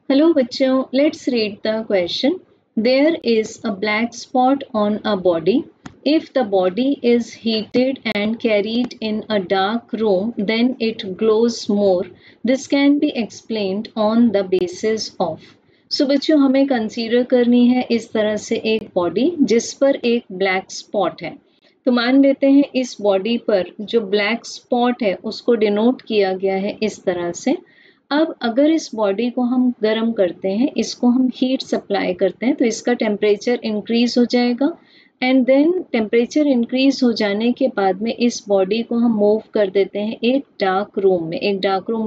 Hello bachcho, let's read the question. There is a black spot on a body. If the body is heated and carried in a dark room, then it glows more. This can be explained on the basis of. So बच्चों हमें consider करनी है इस तरह से एक body जिस पर एक ब्लैक स्पॉट है। तो मान लेते हैं इस बॉडी पर जो ब्लैक स्पॉट है उसको डिनोट किया गया है इस तरह से। अब अगर इस बॉडी को हम गर्म करते हैं, इसको हम हीट सप्लाई करते हैं तो इसका टेम्परेचर इंक्रीज हो जाएगा एंड देन टेम्परेचर इंक्रीज हो जाने के बाद में इस बॉडी को हम मूव कर देते हैं एक डार्क रूम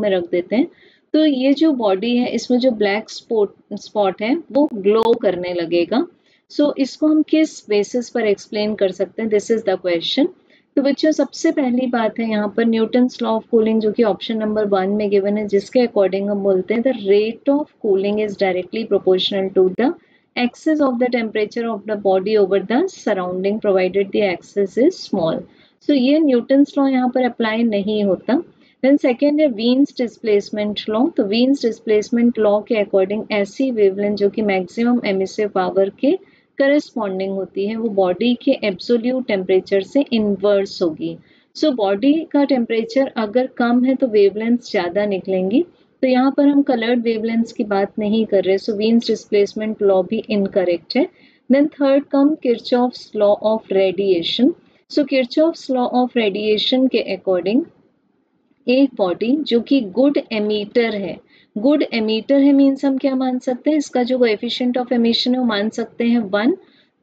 में रख देते हैं। तो ये जो बॉडी है इसमें जो ब्लैक स्पॉट है वो ग्लो करने लगेगा। सो इसको हम किस बेसिस पर एक्सप्लेन कर सकते हैं, दिस इज द क्वेश्चन। तो बच्चों सबसे पहली बात है यहाँ पर न्यूटन्स लॉ ऑफ कूलिंग जो कि ऑप्शन नंबर 1 में गिवन है, जिसके अकॉर्डिंग हम बोलते हैं the rate of cooling is directly proportional to the excess of the temperature of the body over the surrounding provided the excess is small. So ये Newton's law यहाँ पर apply नहीं होता। देन सेकेंड है वीन्स displacement law. तो वीन्स displacement law के according ऐसी wavelength जो कि मैक्सिमम एमिसिव पावर के करस्पॉन्डिंग होती है वो बॉडी के एब्सोल्यूट टेम्परेचर से इन्वर्स होगी। सो बॉडी का टेम्परेचर अगर कम है तो वेवलेंथ्स ज़्यादा निकलेंगी। तो यहाँ पर हम कलर्ड वेवलेंथ्स की बात नहीं कर रहे, सो वीन्स डिस्प्लेसमेंट लॉ भी इनकरेक्ट है। Then third come Kirchhoff's law of radiation. So Kirchhoff's law of radiation के अकॉर्डिंग एक बॉडी जो कि गुड एमीटर है मीन्स हम क्या मान सकते हैं, इसका जो कोएफिशिएंट ऑफ एमिशन है वो मान सकते हैं 1।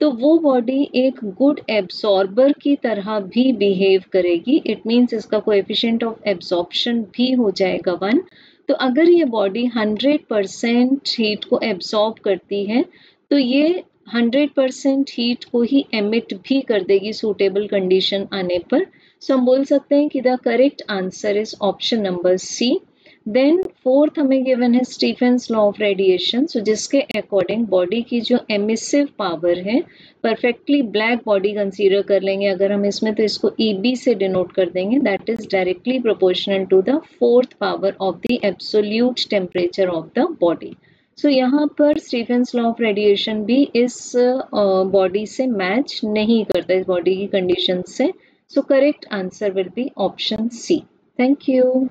तो वो बॉडी एक गुड एब्सॉर्बर की तरह भी बिहेव करेगी, इट मीन्स इसका कोएफिशिएंट ऑफ एब्सॉर्प्शन भी हो जाएगा 1। तो अगर ये बॉडी 100% हीट को एब्सॉर्ब करती है तो ये 100% हीट को ही एमिट भी कर देगी सूटेबल कंडीशन आने पर। सो हम बोल सकते हैं कि the correct answer is option number C. Then fourth हमें गिवन है Stefan's law of radiation. So जिसके अकॉर्डिंग बॉडी की जो एमिसिव पावर है, परफेक्टली ब्लैक बॉडी कंसीडर कर लेंगे अगर हम इसमें, तो इसको EB से डिनोट कर देंगे, that is directly proportional to the fourth power of the absolute temperature of the body. So यहाँ पर स्टीफेंस लॉ ऑफ रेडिएशन भी इस बॉडी से मैच नहीं करता, इस बॉडी की कंडीशन से। So correct answer will be option C. Thank you.